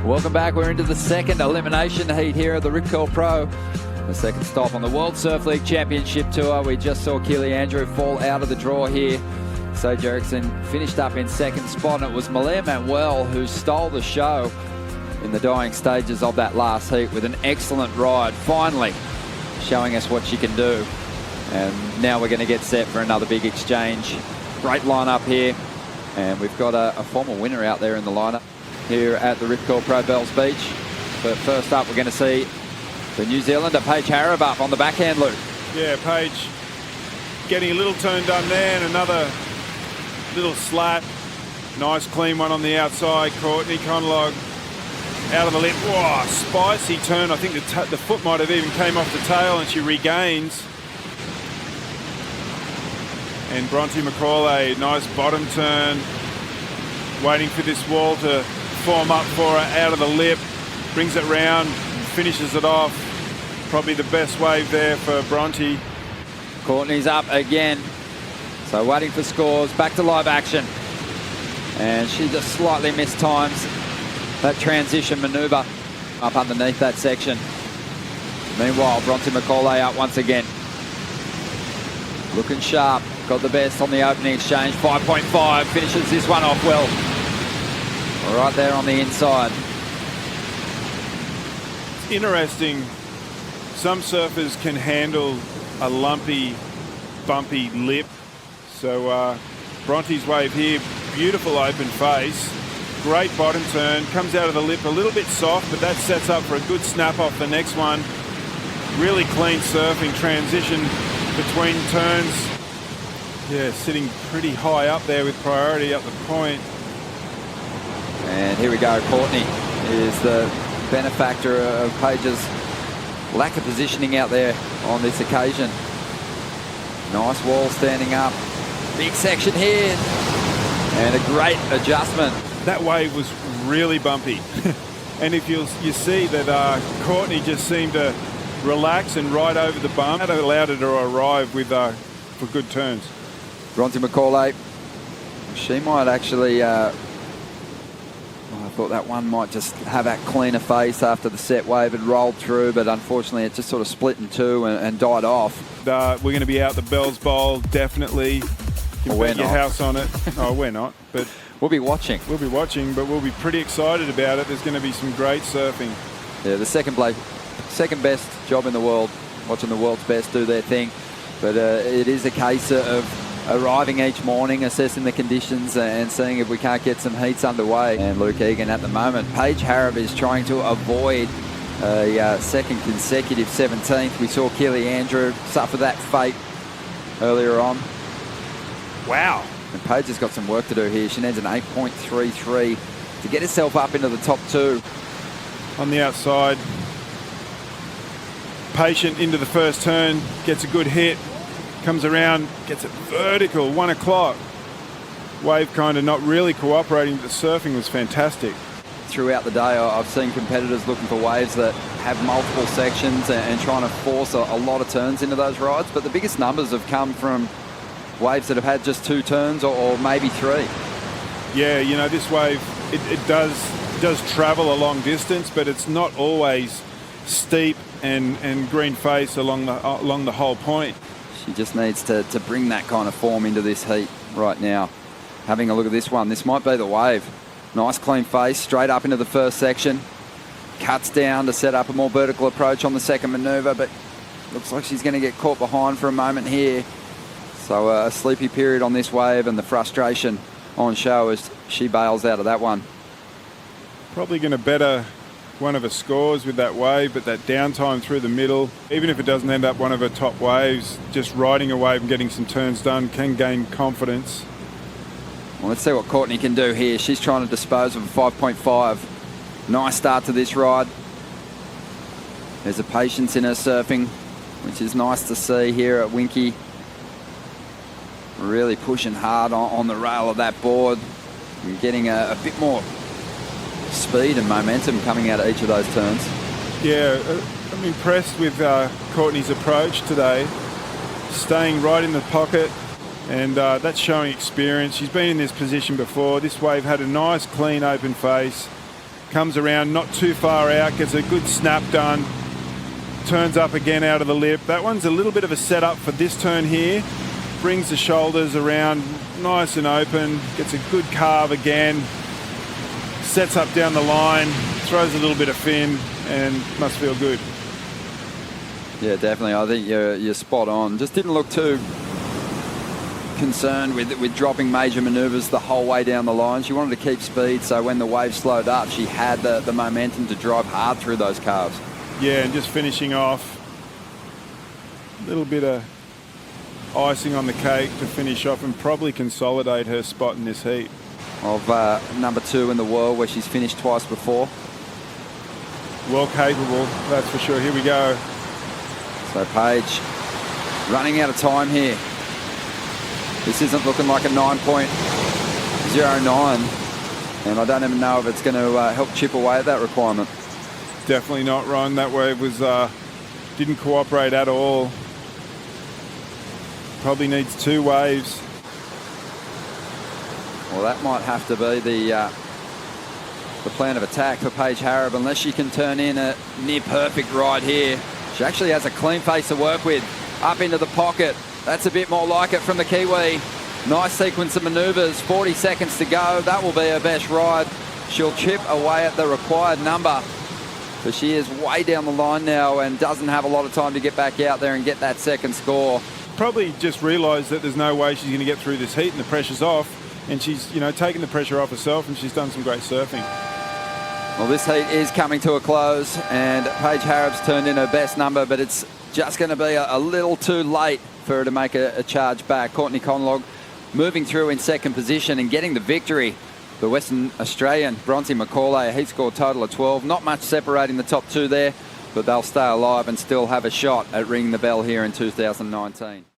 Welcome back. We're into the second elimination heat here at the Rip Curl Pro. The second stop on the World Surf League Championship Tour. We just saw Keely Andrew fall out of the draw here. Sage Eriksson finished up in second spot, and it was Malaya Manuel who stole the show in the dying stages of that last heat with an excellent ride, finally showing us what she can do. And now we're going to get set for another big exchange. Great lineup here, and we've got a former winner out there in the lineup here at the Rip Curl Pro Bells Beach. But first up, we're going to see the New Zealander P.Hareb up on the backhand loop. Yeah, Paige getting a little turn done there, and another little slat. Nice clean one on the outside. Courtney Conlogue out of the lip. Whoa, spicy turn. I think the foot might have even came off the tail, and she regains. And B.Macaulay, nice bottom turn. Waiting for this wall to form up for her out of the lip. Brings it round, finishes it off. Probably the best wave there for Bronte. Courtney's up again. So waiting for scores, back to live action. And she just slightly mistimes that transition manoeuvre up underneath that section. Meanwhile, B.Macaulay up once again. Looking sharp, got the best on the opening exchange. 5.5, finishes this one off well. Right there on the inside. It's interesting. Some surfers can handle a lumpy, bumpy lip. So Bronte's wave here, beautiful open face. Great bottom turn, comes out of the lip a little bit soft, but that sets up for a good snap off the next one. Really clean surfing transition between turns. Yeah, sitting pretty high up there with priority up the point. And here we go. Courtney is the benefactor of Paige's lack of positioning out there on this occasion. Nice wall standing up. Big section here. And a great adjustment. That wave was really bumpy. And if you see that Courtney just seemed to relax and ride over the bump, that allowed her to arrive with for good turns. B.Macaulay, she might actually I thought that one might just have that cleaner face after the set wave had rolled through, but unfortunately it just sort of split in two and died off. We're going to be out the Bells Bowl, definitely. You can bet your house on it. Oh, we're not, but we'll be watching. We'll be watching, but we'll be pretty excited about it. There's going to be some great surfing. Yeah, the second best job in the world, watching the world's best do their thing. But it is a case of arriving each morning, assessing the conditions and seeing if we can't get some heats underway. And Luke Egan at the moment. P.Hareb is trying to avoid a second consecutive 17th. We saw Keely Andrew suffer that fate earlier on. Wow. And Paige has got some work to do here. She needs an 8.33 to get herself up into the top two. On the outside, patient into the first turn, gets a good hit. Comes around, gets it vertical, 1 o'clock. Wave kind of not really cooperating, but the surfing was fantastic. Throughout the day, I've seen competitors looking for waves that have multiple sections and trying to force a lot of turns into those rides. But the biggest numbers have come from waves that have had just 2 turns or maybe 3. Yeah, you know, this wave, it does travel a long distance, but it's not always steep and green face along the whole point. She just needs to bring that kind of form into this heat right now. Having a look at this one. This might be the wave. Nice clean face, straight up into the first section. Cuts down to set up a more vertical approach on the second manoeuvre, but looks like she's going to get caught behind for a moment here. So a sleepy period on this wave, and the frustration on show as she bails out of that one. Probably going to better one of her scores with that wave, but that downtime through the middle, even if it doesn't end up one of her top waves, just riding a wave and getting some turns done can gain confidence. Well, let's see what Courtney can do here. She's trying to dispose of a 5.5. Nice start to this ride. There's a patience in her surfing, which is nice to see here at Winky. Really pushing hard on the rail of that board and getting a bit more speed and momentum coming out of each of those turns. Yeah, I'm impressed with Courtney's approach today. Staying right in the pocket, and that's showing experience. She's been in this position before. This wave had a nice, clean, open face. comes around not too far out, gets a good snap done, turns up again out of the lip. That one's a little bit of a setup for this turn here. Brings the shoulders around nice and open, gets a good carve again, sets up down the line, throws a little bit of fin, and must feel good. Yeah, definitely. I think you're spot on. Just didn't look too concerned with dropping major manoeuvres the whole way down the line. She wanted to keep speed, so when the wave slowed up, she had the momentum to drive hard through those carves. Yeah, and just finishing off, a little bit of icing on the cake to finish off and probably consolidate her spot in this heat. Of number 2 in the world, where she's finished twice before. Well capable, that's for sure. Here we go. So Paige running out of time here. This isn't looking like a 9.09, and I don't even know if it's going to help chip away at that requirement. Definitely not wrong. That wave was didn't cooperate at all. Probably needs 2 waves. Well, that might have to be the plan of attack for P.Hareb, unless she can turn in a near perfect ride here. She actually has a clean face to work with. Up into the pocket. That's a bit more like it from the Kiwi. Nice sequence of manoeuvres. 40 seconds to go. That will be her best ride. She'll chip away at the required number. But she is way down the line now and doesn't have a lot of time to get back out there and get that second score. Probably just realised that there's no way she's going to get through this heat and the pressure's off. And she's, taken the pressure off herself, and she's done some great surfing. Well, this heat is coming to a close, and P.Hareb's turned in her best number, but it's just going to be a little too late for her to make a charge back. Courtney Conlogue moving through in second position and getting the victory. The Western Australian, B.Macaulay, a heat score total of 12. Not much separating the top 2 there, but they'll stay alive and still have a shot at ringing the bell here in 2019.